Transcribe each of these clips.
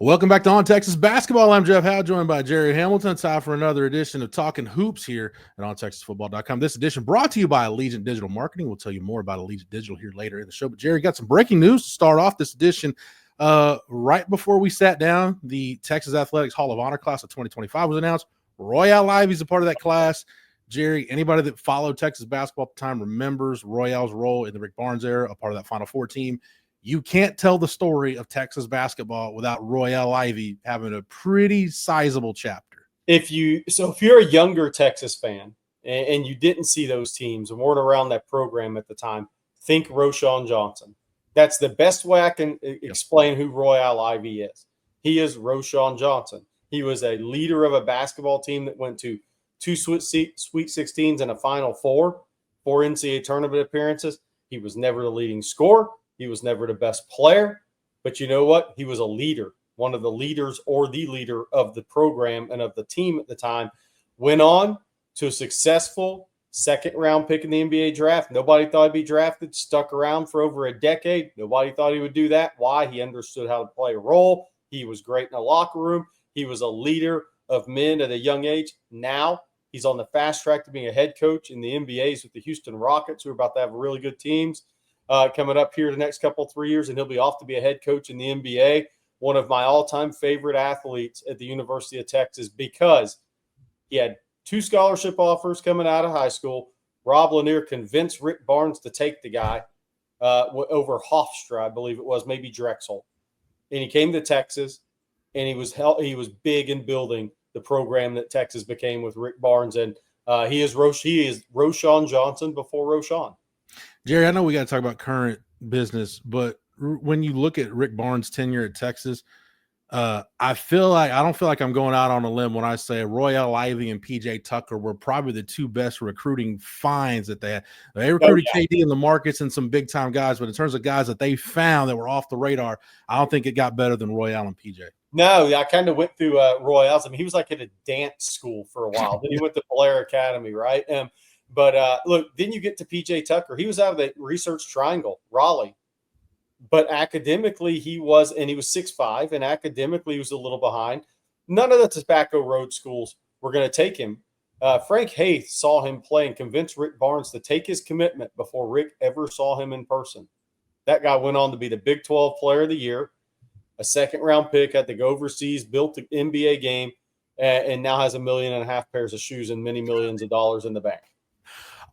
Welcome back to On Texas Basketball. I'm Jeff Howe, joined by Gerry Hamilton. Time for another edition of Talking Hoops here at ontexasfootball.com. This edition brought to you by Allegiant Digital Marketing. We'll tell you more about Allegiant Digital here later in the show. But Gerry, got some breaking news to start off this edition. Right before we sat down, the Texas Athletics Hall of Honor class of 2025 was announced. Royale Ivey's a part of that class. Gerry, anybody that followed Texas basketball at the time remembers Royale's role in the Rick Barnes era, a part of that Final Four team. You can't tell the story of Texas basketball without Royale Ivey having a pretty sizable chapter. If you're a younger Texas fan and you didn't see those teams and weren't around that program at the time, think Roschon Johnson. That's the best way I can explain who Royale Ivey is. He is Roschon Johnson. He was a leader of a basketball team that went to two Sweet 16s and a Final Four, 4 NCAA tournament appearances. He was never the leading scorer. He was never the best player, but you know what? He was a leader, one of the leaders or the leader of the program and of the team at the time. Went on to a successful second-round pick in the NBA draft. Nobody thought he'd be drafted, stuck around for over a decade. Nobody thought he would do that. Why? He understood how to play a role. He was great in the locker room. He was a leader of men at a young age. Now he's on the fast track to being a head coach in the NBAs with the Houston Rockets, who are about to have really good teams. Coming up here the next 3 years, and he'll be off to be a head coach in the NBA. One of my all-time favorite athletes at the University of Texas because he had 2 scholarship offers coming out of high school. Rob Lanier convinced Rick Barnes to take the guy over Hofstra, I believe it was, maybe Drexel. And he came to Texas, and he was big in building the program that Texas became with Rick Barnes. And he is Roschon Johnson before Roschon. Gerry, I know we got to talk about current business, but when you look at Rick Barnes' tenure at Texas, I don't feel like I'm going out on a limb when I say Royale Ivey and PJ Tucker were probably the 2 best recruiting finds that they had. They recruited KD in the markets and some big time guys, but in terms of guys that they found that were off the radar, I don't think it got better than Royale and PJ. No, I kind of went through Royale's. I mean, he was like at a dance school for a while. Then he went to Blair Academy, right? But look, then you get to PJ Tucker. He was out of the Research Triangle, Raleigh. But academically, he was 6'5", and academically he was a little behind. None of the Tobacco Road schools were going to take him. Frank Haith saw him play and convinced Rick Barnes to take his commitment before Rick ever saw him in person. That guy went on to be the Big 12 Player of the Year, a second-round pick, had to go overseas, built the NBA game, and now has 1.5 million pairs of shoes and many millions of dollars in the bank.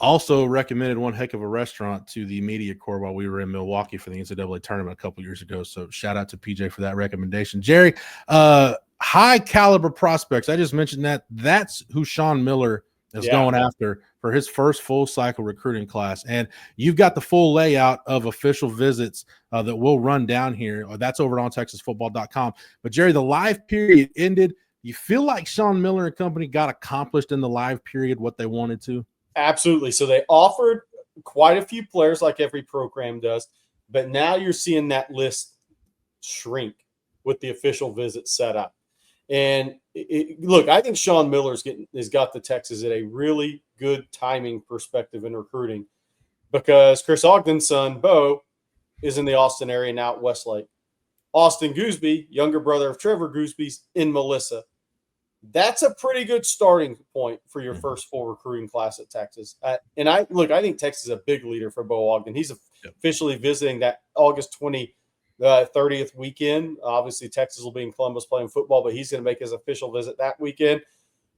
Also recommended one heck of a restaurant to the media corps while we were in Milwaukee for the NCAA tournament a couple years ago. So shout out to PJ for that recommendation. Gerry, high caliber prospects. I just mentioned that. That's who Sean Miller is going after for his first full cycle recruiting class. And you've got the full layout of official visits that we'll run down here. That's over at ontexasfootball.com. But Gerry, the live period ended. You feel like Sean Miller and company got accomplished in the live period what they wanted to? Absolutely. So they offered quite a few players like every program does, but now you're seeing that list shrink with the official visits set up. And look, I think Sean Miller's has got the Texas at a really good timing perspective in recruiting because Chris Ogden's son, Bo, is in the Austin area now at Westlake. Austin Gooseby, younger brother of Trevor Goosby's in Melissa. That's a pretty good starting point for your first full recruiting class at Texas. And I think Texas is a big leader for Bo Ogden. He's officially visiting that August 30th weekend. Obviously, Texas will be in Columbus playing football, but he's going to make his official visit that weekend.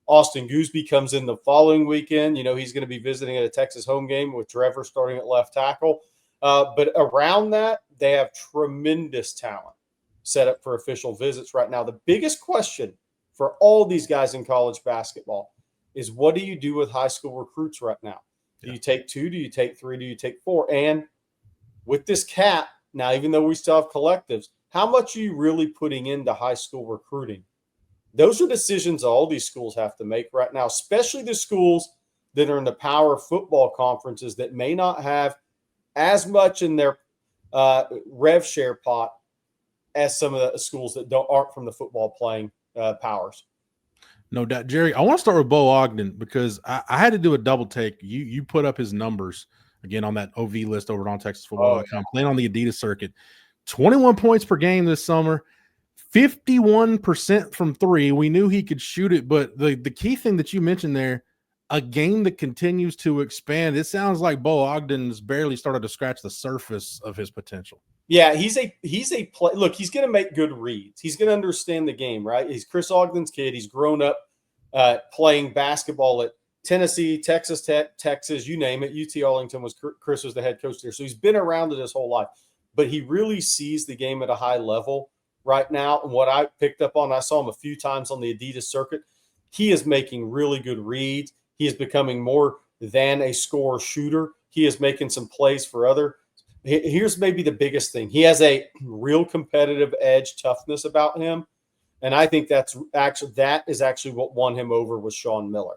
Austin Gooseby comes in the following weekend. You know, he's going to be visiting at a Texas home game with Trevor starting at left tackle. But around that, they have tremendous talent set up for official visits right now. The biggest question for all these guys in college basketball is what do you do with high school recruits right now? Do you take 2? Do you take 3? Do you take 4? And with this cap, now, even though we still have collectives, how much are you really putting into high school recruiting? Those are decisions all these schools have to make right now, especially the schools that are in the power football conferences that may not have as much in their rev share pot as some of the schools that aren't from the football playing powers. No doubt. Gerry, I want to start with Bo Ogden because I had to do a double take. You put up his numbers again on that OV list over at ontexasfootball.com, playing on the Adidas circuit. 21 points per game this summer, 51% from three. We knew he could shoot it, but the key thing that you mentioned there, a game that continues to expand. It sounds like Bo Ogden's barely started to scratch the surface of his potential. Yeah, he's a play. Look, he's going to make good reads. He's going to understand the game, right? He's Chris Ogden's kid. He's grown up playing basketball at Tennessee, Texas Tech, Texas, you name it. UT Arlington Chris was the head coach there, so he's been around it his whole life. But he really sees the game at a high level right now. And what I picked up on, I saw him a few times on the Adidas circuit. He is making really good reads. He is becoming more than a scorer shooter. He is making some plays for other. Here's maybe the biggest thing. He has a real competitive edge, toughness about him. And I think that is actually what won him over with Sean Miller.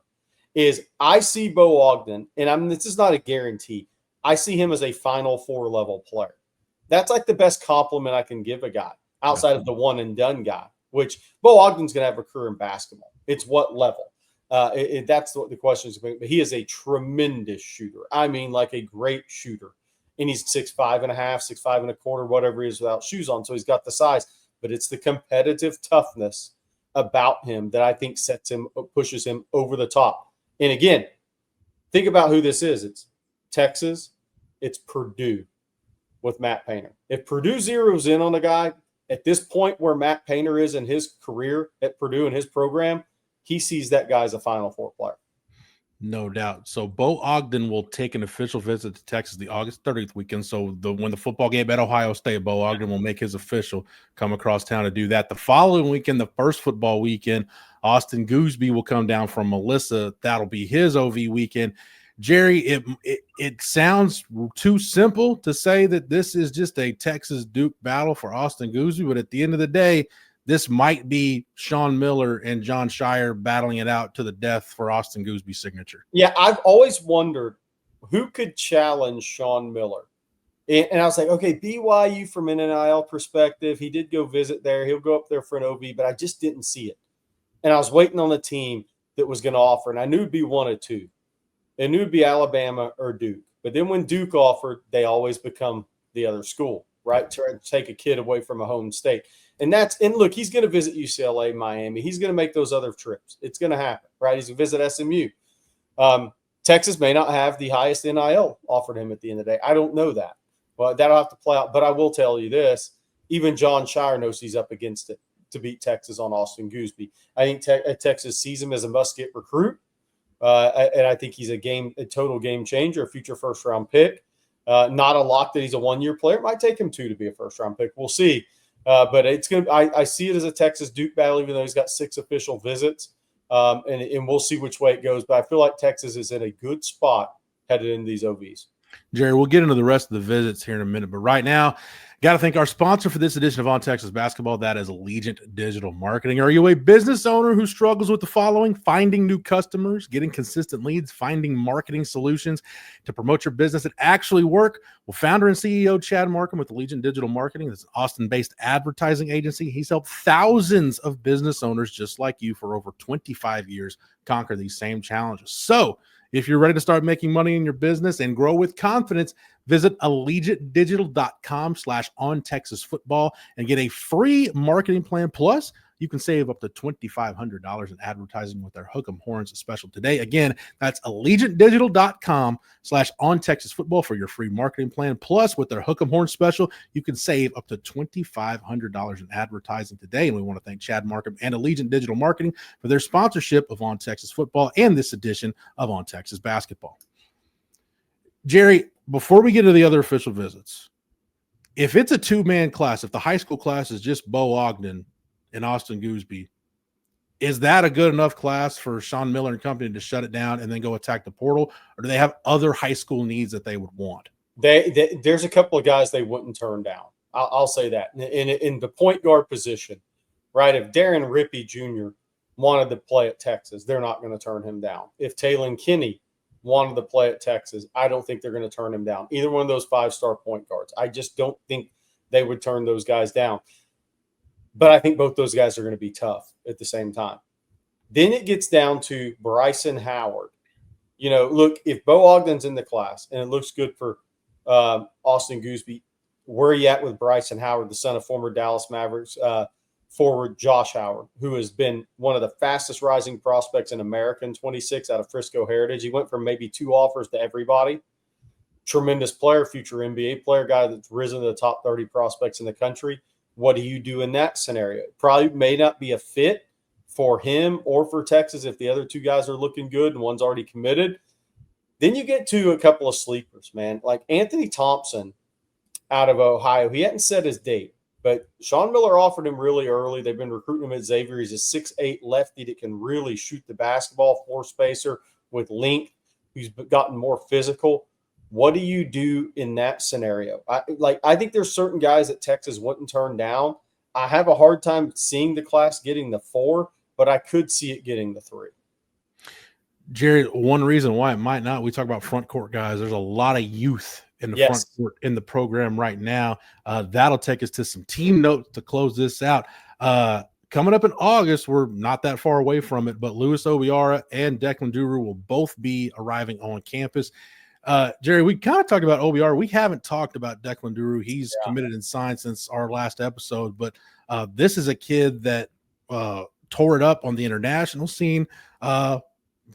Is I see Bo Ogden, and this is not a guarantee. I see him as a Final Four level player. That's like the best compliment I can give a guy outside of the one and done guy, which Bo Ogden's going to have a career in basketball. It's what level? That's what the question is. But he is a tremendous shooter. I mean, like a great shooter. And he's 6'5.5", 6'5.25", whatever he is without shoes on. So he's got the size, but it's the competitive toughness about him that I think pushes him over the top. And again, think about who this is. It's Texas. It's Purdue with Matt Painter. If Purdue zeroes in on a guy at this point where Matt Painter is in his career at Purdue and his program, he sees that guy as a Final Four player. No doubt. So Bo Ogden will take an official visit to Texas the August 30th weekend. So when the football game at Ohio State, Bo Ogden will make his official come across town to do that. The following weekend, the first football weekend, Austin Gooseby will come down from Melissa. That'll be his OV weekend. Jerry, it sounds too simple to say that this is just a Texas Duke battle for Austin Gooseby, but at the end of the day, this might be Sean Miller and John Shire battling it out to the death for Austin Gooseby's signature. Yeah, I've always wondered who could challenge Sean Miller. And I was like, okay, BYU from an NIL perspective, he did go visit there. He'll go up there for an OV, but I just didn't see it. And I was waiting on the team that was going to offer, and I knew it'd be one of two. I knew it'd be Alabama or Duke. But then when Duke offered, they always become the other school, right? Try to take a kid away from a home state. And look, he's going to visit UCLA, Miami. He's going to make those other trips. It's going to happen, right? He's going to visit SMU. Texas may not have the highest NIL offered him at the end of the day. I don't know that. Well, that'll have to play out. But I will tell you this. Even John Shire knows he's up against it to beat Texas on Austin Gooseby. I think Texas sees him as a must-get recruit. And I think he's a total game changer, a future first-round pick. Not a lock that he's a one-year player. It might take him 2 to be a first-round pick. We'll see. But it's going to. I see it as a Texas Duke battle, even though he's got 6 official visits, and we'll see which way it goes. But I feel like Texas is in a good spot headed into these OVs. Jerry, we'll get into the rest of the visits here in a minute, but right now, got to thank our sponsor for this edition of On Texas Basketball. That is Allegiant Digital Marketing. Are you a business owner who struggles with the following? Finding new customers, getting consistent leads, finding marketing solutions to promote your business that actually work? Well, founder and CEO Chad Markham with Allegiant Digital Marketing, this is an Austin-based advertising agency. He's helped thousands of business owners just like you for over 25 years conquer these same challenges. So, if you're ready to start making money in your business and grow with confidence, visit allegiantdigital.com/ontexasfootball and get a free marketing plan. Plus, you can save up to $2,500 in advertising with their Hook 'em Horns special today. Again, that's allegiantdigital.com/ontexasfootball for your free marketing plan. Plus, with their Hook 'em Horns special, you can save up to $2,500 in advertising today. And we want to thank Chad Markham and Allegiant Digital Marketing for their sponsorship of On Texas Football and this edition of On Texas Basketball. Jerry, before we get to the other official visits, if it's a 2-man class, if the high school class is just Bo Ogden and Austin Gooseby, is that a good enough class for Sean Miller and company to shut it down and then go attack the portal? Or do they have other high school needs that they would want? There's a couple of guys they wouldn't turn down. I'll say that. In the point guard position, right, if Darren Rippey Jr. wanted to play at Texas, they're not going to turn him down. If Taylon Kinney wanted to play at Texas, I don't think they're going to turn him down. Either one of those 5-star point guards. I just don't think they would turn those guys down. But I think both those guys are going to be tough at the same time. Then it gets down to Bryson Howard. You know, look, if Bo Ogden's in the class and it looks good for Austin Gooseby, where are you at with Bryson Howard, the son of former Dallas Mavericks forward Josh Howard, who has been one of the fastest rising prospects in America in 26 out of Frisco Heritage. He went from maybe 2 offers to everybody. Tremendous player, future NBA player, guy that's risen to the top 30 prospects in the country. What do you do in that scenario? Probably may not be a fit for him or for Texas if the other 2 guys are looking good and one's already committed. Then you get to a couple of sleepers, man, like Anthony Thompson out of Ohio. He hadn't set his date, but Sean Miller offered him really early. They've been recruiting him at Xavier. He's a 6'8" lefty that can really shoot the basketball, floor spacer with length, who's gotten more physical. What do you do in that scenario? I think there's certain guys that Texas wouldn't turn down. I have a hard time seeing the class getting the 4, but I could see it getting the 3. Jerry, one reason why it might not, we talk about front court guys. There's a lot of youth in the front court in the program right now. That'll take us to some team notes to close this out. Coming up in August, we're not that far away from it, but Louis Obiara and Declan Duru will both be arriving on campus. Jerry, we kind of talked about Obiara. We haven't talked about Declan Duru. He's committed and signed since our last episode, but this is a kid that tore it up on the international scene.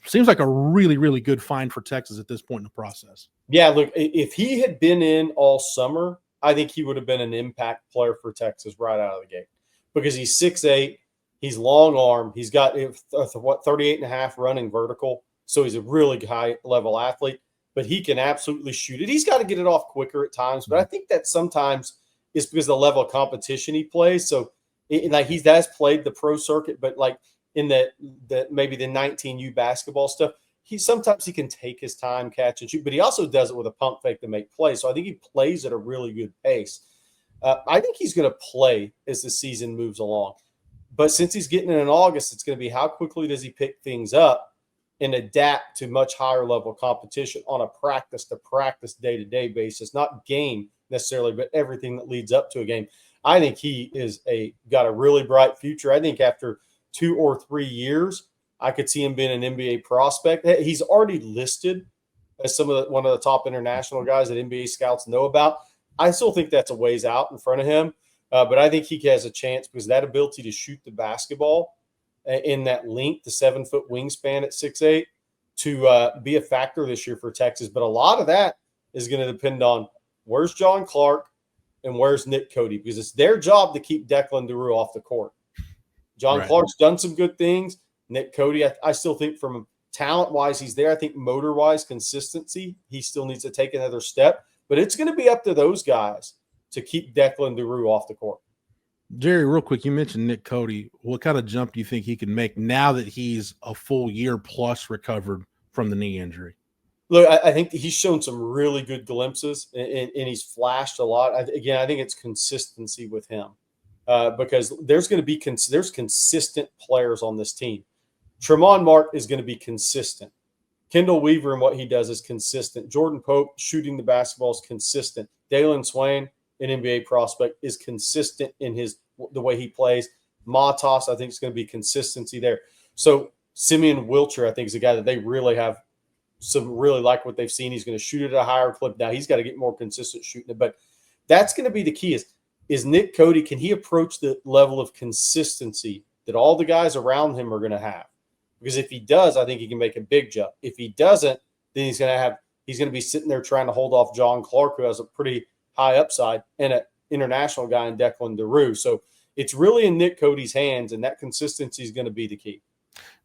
Seems like a really, really good find for Texas at this point in the process. Yeah, look, if he had been in all summer, I think he would have been an impact player for Texas right out of the gate because he's 6'8", he's long arm, he's got 38.5 running vertical, so he's a really high-level athlete, but he can absolutely shoot it. He's got to get it off quicker at times, but I think that sometimes is because of the level of competition he plays. So, he has played the pro circuit, but like in the maybe the 19U basketball stuff, sometimes he can take his time, catch and shoot, but he also does it with a pump fake to make plays. So I think he plays at a really good pace. I think he's going to play as the season moves along. But since he's getting in August, it's going to be how quickly does he pick things up and adapt to much higher level competition on a practice-to-practice, day-to-day basis, not game necessarily, but everything that leads up to a game. I think he is got a really bright future. I think after 2 or 3 years, I could see him being an NBA prospect. He's already listed as one of the top international guys that NBA scouts know about. I still think that's a ways out in front of him, but I think he has a chance because that ability to shoot the basketball in that length, the 7-foot wingspan at 6'8", to be a factor this year for Texas. But a lot of that is going to depend on where's John Clark and where's Nick Cody, because it's their job to keep Declan Duru off the court. John Clark's done some good things. Nick Cody, I still think from talent-wise, he's there. I think motor-wise, consistency, he still needs to take another step. But it's going to be up to those guys to keep Declan Duru off the court. Jerry, real quick, you mentioned Nick Cody. What kind of jump do you think he can make now that he's a full year plus recovered from the knee injury? Look, I think he's shown some really good glimpses, and he's flashed a lot. I think it's consistency with him. Because there's going to be consistent players on this team. Tremont Mark is going to be consistent. Kendall Weaver and what he does is consistent. Jordan Pope shooting the basketball is consistent. Dalen Swain, an NBA prospect, is consistent in the way he plays. Matas, I think, is going to be consistency there. So Simeon Wilcher, I think, is a guy that they really have really like what they've seen. He's going to shoot it at a higher clip. Now he's got to get more consistent shooting it, but that's going to be the key. Is Nick Cody, can he approach the level of consistency that all the guys around him are going to have? Because if he does, I think he can make a big jump. If he doesn't, then he's going to be sitting there trying to hold off John Clark, who has a pretty high upside, and an international guy in Declan Duru. So it's really in Nick Cody's hands, and that consistency is going to be the key.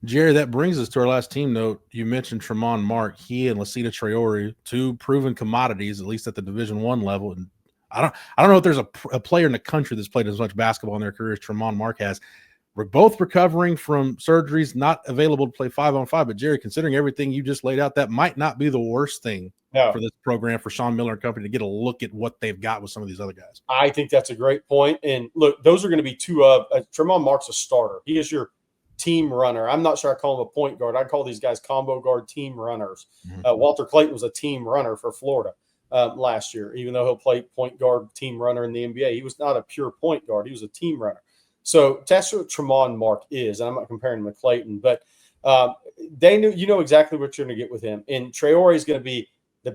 Jerry, that brings us to our last team note. You mentioned Tremont Mark. He and Lasita Traore, 2 proven commodities, at least at the Division I level. And I don't know if there's a player in the country that's played as much basketball in their career as Tremont Mark has. We're both recovering from surgeries, not available to play 5-on-5. But, Jerry, considering everything you just laid out, that might not be the worst thing for this program for Sean Miller and company to get a look at what they've got with some of these other guys. I think that's a great point. And, look, those are going to be 2 of Tremont Mark's a starter. He is your team runner. I'm not sure I call him a point guard. I call these guys combo guard team runners. Mm-hmm. Walter Clayton was a team runner for Florida last year, even though he'll play point guard team runner in the NBA. He was not a pure point guard. He was a team runner. So that's what Tremont Mark is. And I'm not comparing him to Clayton, but you know exactly what you're going to get with him. And Traore is going to be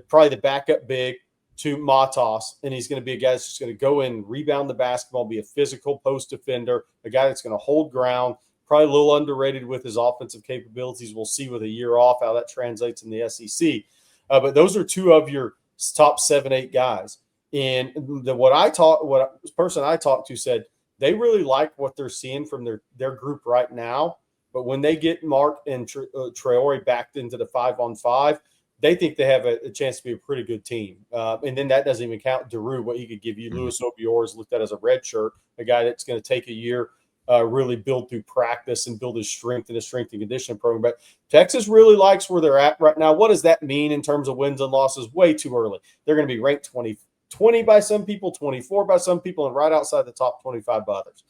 probably the backup big to Matas, and he's going to be a guy that's just going to go in, rebound the basketball, be a physical post defender, a guy that's going to hold ground, probably a little underrated with his offensive capabilities. We'll see with a year off how that translates in the SEC. But those are two of your top 7-8 guys. And what person I talked to said they really like what they're seeing from their group right now. But when they get Mark and Traore backed into the 5-on-5, they think they have a chance to be a pretty good team. And then that doesn't even count Daru, what he could give you. Louis Obior is looked at as a red shirt, a guy that's going to take a year, really build through practice and build his strength in a strength and conditioning program. But Texas really likes where they're at right now. What does that mean in terms of wins and losses? Way too early. They're going to be ranked 20 by some people, 24 by some people, and right outside the top 25 by others.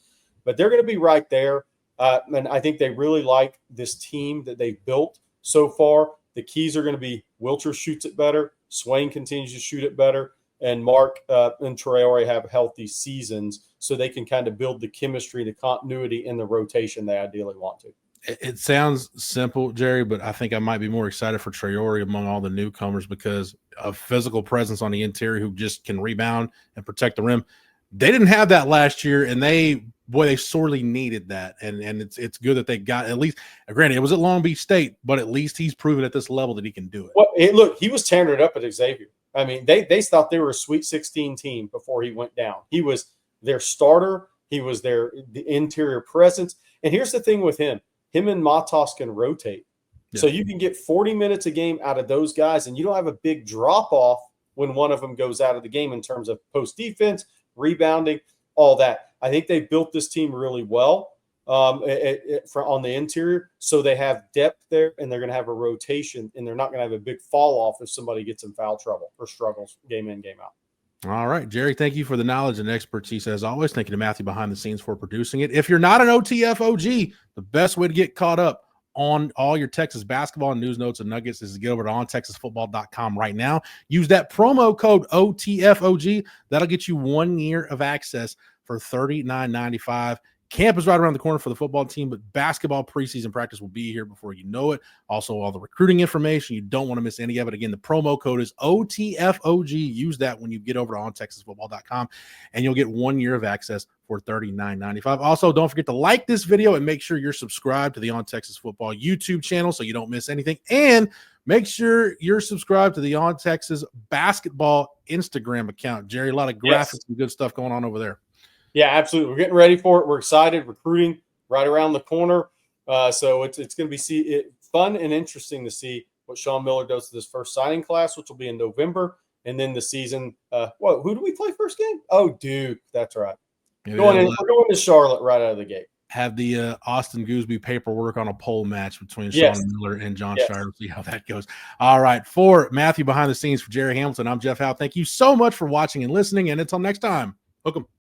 But they're going to be right there. And I think they really like this team that they've built so far. The keys are going to be Wilcher shoots it better, Swain continues to shoot it better, and Mark and Traore have healthy seasons so they can kind of build the chemistry, the continuity, and the rotation they ideally want to. It sounds simple, Jerry, but I think I might be more excited for Traore among all the newcomers because of physical presence on the interior who just can rebound and protect the rim. They didn't have that last year, and they sorely needed that. And it's good that they got at least. Granted, it was at Long Beach State, but at least he's proven at this level that he can do it. Well, look, he was tearing it up at Xavier. I mean, they thought they were a Sweet 16 team before he went down. He was their starter. He was the interior presence. And here's the thing with him. Him and Matas can rotate. Yeah. So you can get 40 minutes a game out of those guys, and you don't have a big drop-off when one of them goes out of the game in terms of post-defense, rebounding, all that. I think they built this team really well on the interior, so they have depth there, and they're going to have a rotation, and they're not going to have a big fall-off if somebody gets in foul trouble or struggles game in, game out. All right, Jerry, thank you for the knowledge and expertise as always. Thank you to Matthew behind the scenes for producing it. If you're not an OTF OG, the best way to get caught up on all your Texas basketball and news notes and nuggets is to get over to ontexasfootball.com right now. Use that promo code OTFOG. That'll get you 1 year of access for $39.95. Camp is right around the corner for the football team, but basketball preseason practice will be here before you know it. Also, all the recruiting information. You don't want to miss any of it. Again, the promo code is OTFOG. Use that when you get over to ontexasfootball.com, and you'll get 1 year of access for $39.95. Also, don't forget to like this video and make sure you're subscribed to the On Texas Football YouTube channel so you don't miss anything. And make sure you're subscribed to the On Texas Basketball Instagram account. Jerry, a lot of graphics and good stuff going on over there. Yeah, absolutely. We're getting ready for it. We're excited. Recruiting right around the corner. So it's going to be fun and interesting to see what Sean Miller does to this first signing class, which will be in November. And then the season. Who do we play first game? Oh, Duke. That's right. We're going to Charlotte right out of the gate. Have the Austin Gooseby paperwork on a pole match between Sean Miller and John Shire. See how that goes. All right. For Matthew behind the scenes, for Gerry Hamilton, I'm Jeff Howe. Thank you so much for watching and listening. And until next time, hook 'em.